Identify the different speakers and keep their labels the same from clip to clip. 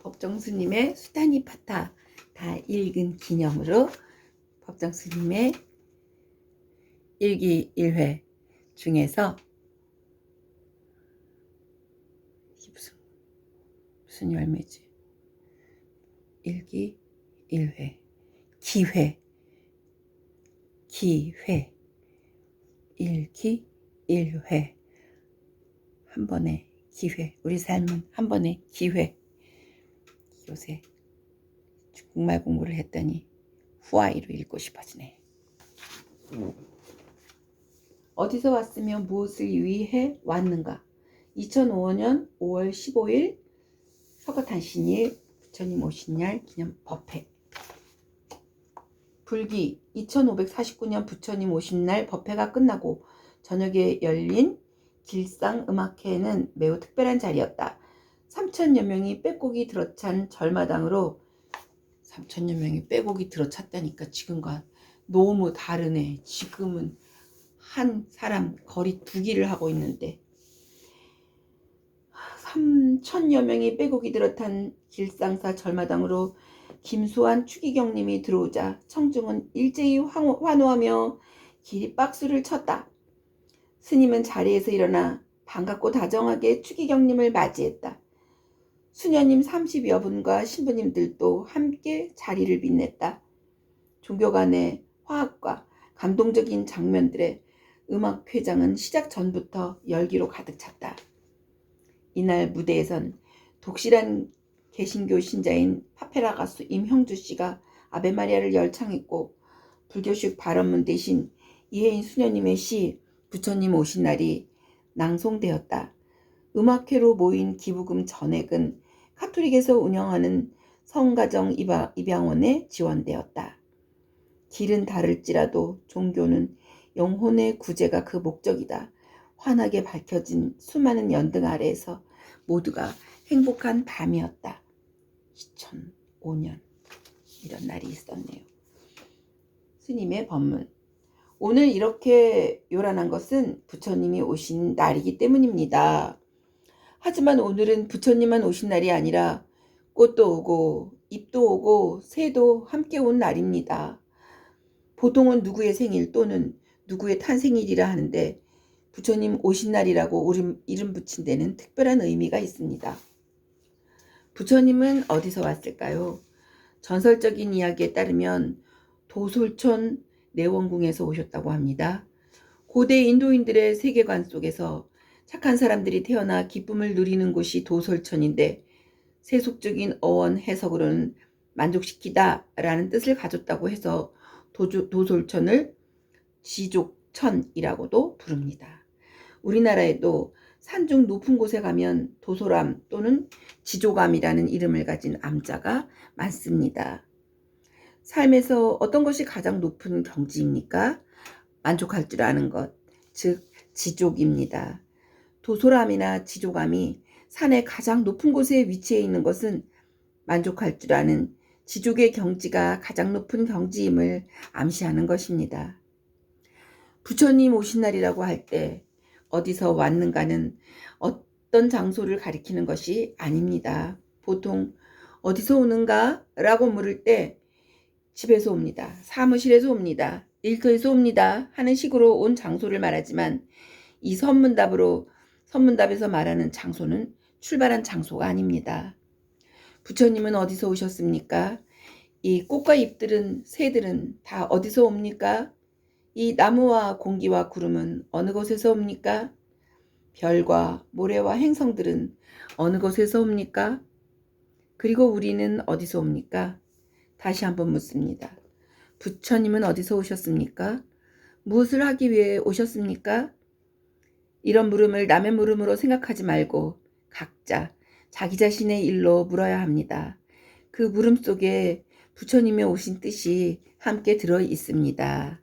Speaker 1: 법정 스님의 수다니 파타 다 읽은 기념으로 법정 스님의 일기 1회 중에서 이게 무슨 열매지? 일기 1회 기회 일기 1회 한 번의 기회. 우리 삶은 한 번의 기회. 요새 중국말 공부를 했더니 후아이로 읽고 싶어지네. 어디서 왔으며 무엇을 위해 왔는가? 2005년 5월 15일 서거탄신일 부처님 오신 날 기념 법회. 불기 2549년 부처님 오신 날 법회가 끝나고 저녁에 열린 길상음악회는 매우 특별한 자리였다. 3,000여 명이 빼곡이 들어찬 절마당으로 3,000여 명이 빼곡이 들어찼다니까 지금과 너무 다르네. 지금은 한 사람 거리 두기를 하고 있는데 3,000여 명이 빼곡이 들어탄 길상사 절마당으로 김수환 추기경님이 들어오자 청중은 일제히 환호하며 기립박수를 쳤다. 스님은 자리에서 일어나 반갑고 다정하게 추기경님을 맞이했다. 수녀님 30여 분과 신부님들도 함께 자리를 빛냈다. 종교 간의 화합과 감동적인 장면들의 음악회장은 시작 전부터 열기로 가득 찼다. 이날 무대에선 독실한 개신교 신자인 파페라 가수 임형주 씨가 아베마리아를 열창했고 불교식 발언문 대신 이혜인 수녀님의 시 부처님 오신 날이 낭송되었다. 음악회로 모인 기부금 전액은 카톨릭에서 운영하는 성가정 입양원에 지원되었다. 길은 다를지라도 종교는 영혼의 구제가 그 목적이다. 환하게 밝혀진 수많은 연등 아래에서 모두가 행복한 밤이었다. 2005년 이런 날이 있었네요. 스님의 법문. 오늘 이렇게 요란한 것은 부처님이 오신 날이기 때문입니다. 하지만 오늘은 부처님만 오신 날이 아니라 꽃도 오고 잎도 오고 새도 함께 온 날입니다. 보통은 누구의 생일 또는 누구의 탄생일이라 하는데 부처님 오신 날이라고 이름 붙인 데는 특별한 의미가 있습니다. 부처님은 어디서 왔을까요? 전설적인 이야기에 따르면 도솔촌 내원궁에서 오셨다고 합니다. 고대 인도인들의 세계관 속에서 착한 사람들이 태어나 기쁨을 누리는 곳이 도솔촌인데 세속적인 어원 해석으로는 만족시키다 라는 뜻을 가졌다고 해서 도솔촌을 지족천이라고도 부릅니다. 우리나라에도 산중 높은 곳에 가면 도솔암 또는 지족암이라는 이름을 가진 암자가 많습니다. 삶에서 어떤 것이 가장 높은 경지입니까? 만족할 줄 아는 것, 즉 지족입니다. 도솔암이나 지족암이 산의 가장 높은 곳에 위치해 있는 것은 만족할 줄 아는 지족의 경지가 가장 높은 경지임을 암시하는 것입니다. 부처님 오신 날이라고 할 때 어디서 왔는가는 어떤 장소를 가리키는 것이 아닙니다. 보통 어디서 오는가? 라고 물을 때 집에서 옵니다. 사무실에서 옵니다. 일터에서 옵니다. 하는 식으로 온 장소를 말하지만 이 선문답에서 말하는 장소는 출발한 장소가 아닙니다. 부처님은 어디서 오셨습니까? 이 꽃과 잎들은 새들은 다 어디서 옵니까? 이 나무와 공기와 구름은 어느 곳에서 옵니까? 별과 모래와 행성들은 어느 곳에서 옵니까? 그리고 우리는 어디서 옵니까? 다시 한번 묻습니다. 부처님은 어디서 오셨습니까? 무엇을 하기 위해 오셨습니까? 이런 물음을 남의 물음으로 생각하지 말고 각자 자기 자신의 일로 물어야 합니다. 그 물음 속에 부처님의 오신 뜻이 함께 들어 있습니다.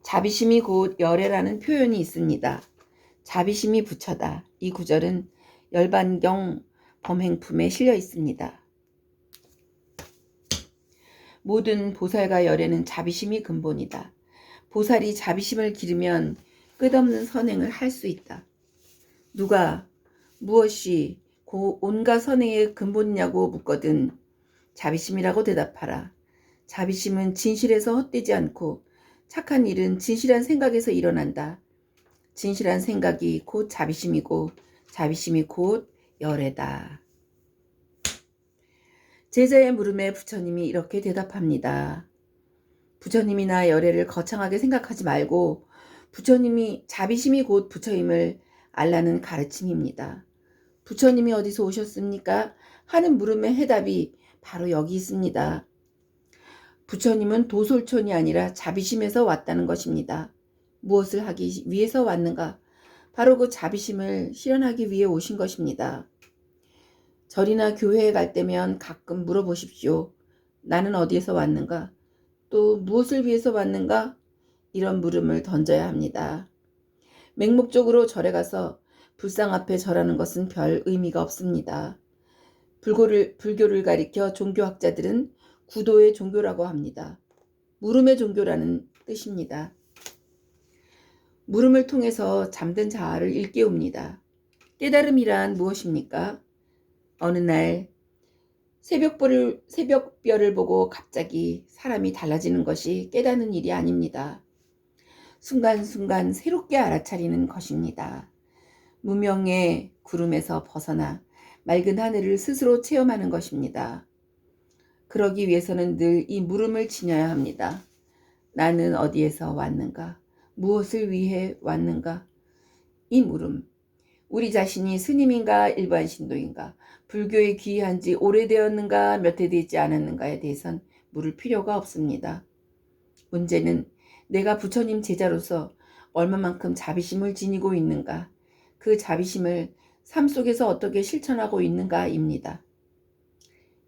Speaker 1: 자비심이 곧 열애라는 표현이 있습니다. 자비심이 부처다. 이 구절은 열반경 범행품에 실려 있습니다. 모든 보살과 열애는 자비심이 근본이다. 보살이 자비심을 기르면 끝없는 선행을 할 수 있다. 누가 무엇이 온갖 선행의 근본이냐고 묻거든 자비심이라고 대답하라. 자비심은 진실에서 헛되지 않고 착한 일은 진실한 생각에서 일어난다. 진실한 생각이 곧 자비심이고 자비심이 곧 열애다. 제자의 물음에 부처님이 이렇게 대답합니다. 부처님이나 열애를 거창하게 생각하지 말고 부처님이 자비심이 곧 부처임을 알라는 가르침입니다. 부처님이 어디서 오셨습니까? 하는 물음의 해답이 바로 여기 있습니다. 부처님은 도솔촌이 아니라 자비심에서 왔다는 것입니다. 무엇을 하기 위해서 왔는가? 바로 그 자비심을 실현하기 위해 오신 것입니다. 절이나 교회에 갈 때면 가끔 물어보십시오. 나는 어디에서 왔는가? 또 무엇을 위해서 왔는가? 이런 물음을 던져야 합니다. 맹목적으로 절에 가서 불상 앞에 절하는 것은 별 의미가 없습니다. 불교를 가리켜 종교학자들은 구도의 종교라고 합니다. 물음의 종교라는 뜻입니다. 물음을 통해서 잠든 자아를 일깨웁니다. 깨달음이란 무엇입니까? 어느 날 새벽별을 보고 갑자기 사람이 달라지는 것이 깨닫는 일이 아닙니다. 순간순간 새롭게 알아차리는 것입니다. 무명의 구름에서 벗어나 맑은 하늘을 스스로 체험하는 것입니다. 그러기 위해서는 늘 이 물음을 지녀야 합니다. 나는 어디에서 왔는가? 무엇을 위해 왔는가? 이 물음. 우리 자신이 스님인가 일반 신도인가? 불교에 귀의한 지 오래되었는가 몇 해 되지 않았는가에 대해선 물을 필요가 없습니다. 문제는 내가 부처님 제자로서 얼마만큼 자비심을 지니고 있는가? 그 자비심을 삶 속에서 어떻게 실천하고 있는가입니다.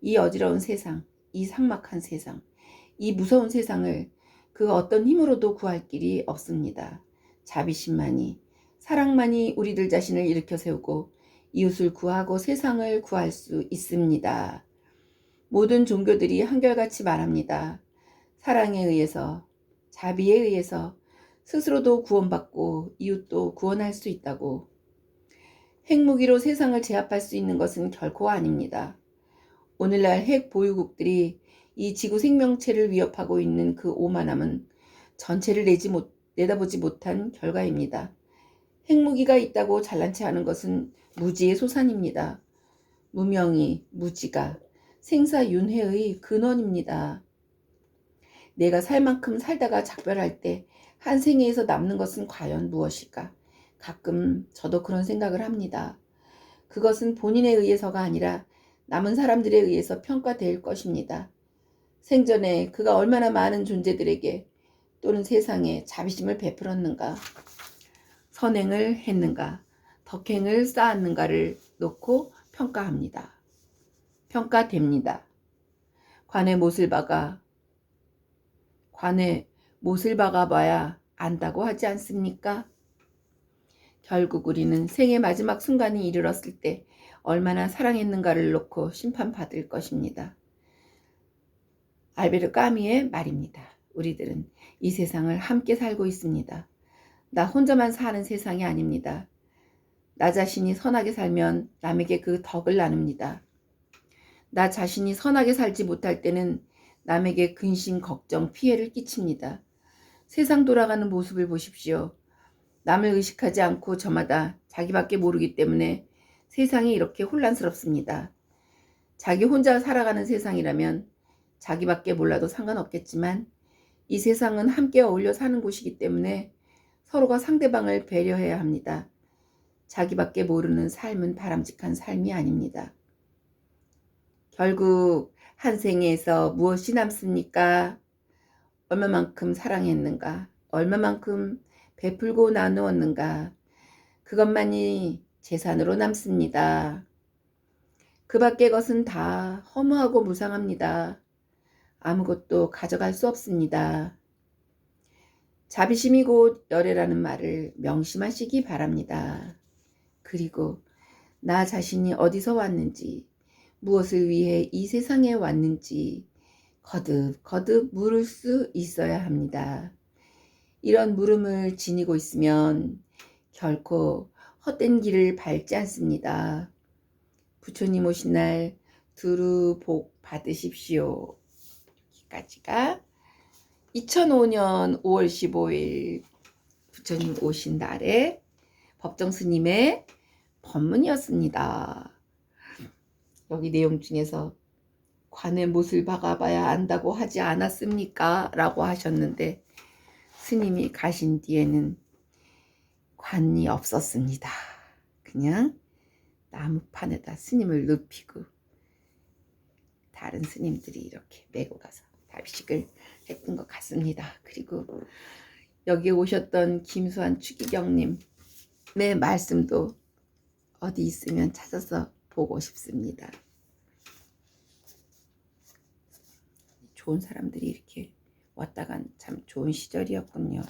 Speaker 1: 이 어지러운 세상, 이 삭막한 세상, 이 무서운 세상을 그 어떤 힘으로도 구할 길이 없습니다. 자비심만이, 사랑만이 우리들 자신을 일으켜 세우고 이웃을 구하고 세상을 구할 수 있습니다. 모든 종교들이 한결같이 말합니다. 사랑에 의해서, 자비에 의해서 스스로도 구원받고 이웃도 구원할 수 있다고. 핵무기로 세상을 제압할 수 있는 것은 결코 아닙니다. 오늘날 핵 보유국들이 이 지구 생명체를 위협하고 있는 그 오만함은 전체를 내다보지 못한 결과입니다. 핵무기가 있다고 잘난 체 하는 것은 무지의 소산입니다. 무명이, 무지가 생사윤회의 근원입니다. 내가 살 만큼 살다가 작별할 때 한 생애에서 남는 것은 과연 무엇일까? 가끔 저도 그런 생각을 합니다. 그것은 본인에 의해서가 아니라 남은 사람들에 의해서 평가될 것입니다. 생전에 그가 얼마나 많은 존재들에게 또는 세상에 자비심을 베풀었는가, 선행을 했는가, 덕행을 쌓았는가를 놓고 평가합니다. 평가됩니다. 관의 못을 박아봐야 안다고 하지 않습니까? 결국 우리는 생의 마지막 순간이 이르렀을 때 얼마나 사랑했는가를 놓고 심판받을 것입니다. 알베르 까미의 말입니다. 우리들은 이 세상을 함께 살고 있습니다. 나 혼자만 사는 세상이 아닙니다. 나 자신이 선하게 살면 남에게 그 덕을 나눕니다. 나 자신이 선하게 살지 못할 때는 남에게 근심, 걱정, 피해를 끼칩니다. 세상 돌아가는 모습을 보십시오. 남을 의식하지 않고 저마다 자기밖에 모르기 때문에 세상이 이렇게 혼란스럽습니다. 자기 혼자 살아가는 세상이라면 자기밖에 몰라도 상관없겠지만 이 세상은 함께 어울려 사는 곳이기 때문에 서로가 상대방을 배려해야 합니다. 자기밖에 모르는 삶은 바람직한 삶이 아닙니다. 결국 한 생에서 무엇이 남습니까? 얼마만큼 사랑했는가? 얼마만큼 베풀고 나누었는가? 그것만이 재산으로 남습니다. 그 밖의 것은 다 허무하고 무상합니다. 아무것도 가져갈 수 없습니다. 자비심이 곧 열애라는 말을 명심하시기 바랍니다. 그리고 나 자신이 어디서 왔는지, 무엇을 위해 이 세상에 왔는지 거듭 물을 수 있어야 합니다. 이런 물음을 지니고 있으면 결코 헛된 길을 밟지 않습니다. 부처님 오신 날 두루 복 받으십시오. 여기까지가 2005년 5월 15일 부처님 오신 날에 법정 스님의 법문이었습니다. 여기 내용 중에서 관의 못을 박아봐야 안다고 하지 않았습니까? 라고 하셨는데 스님이 가신 뒤에는 관이 없었습니다. 그냥 나무판에다 스님을 눕히고 다른 스님들이 이렇게 메고 가서 답식을 했던 것 같습니다. 그리고 여기에 오셨던 김수환 추기경님의 말씀도 어디 있으면 찾아서 보고 싶습니다. 좋은 사람들이 이렇게 왔다 간 참 좋은 시절이었군요.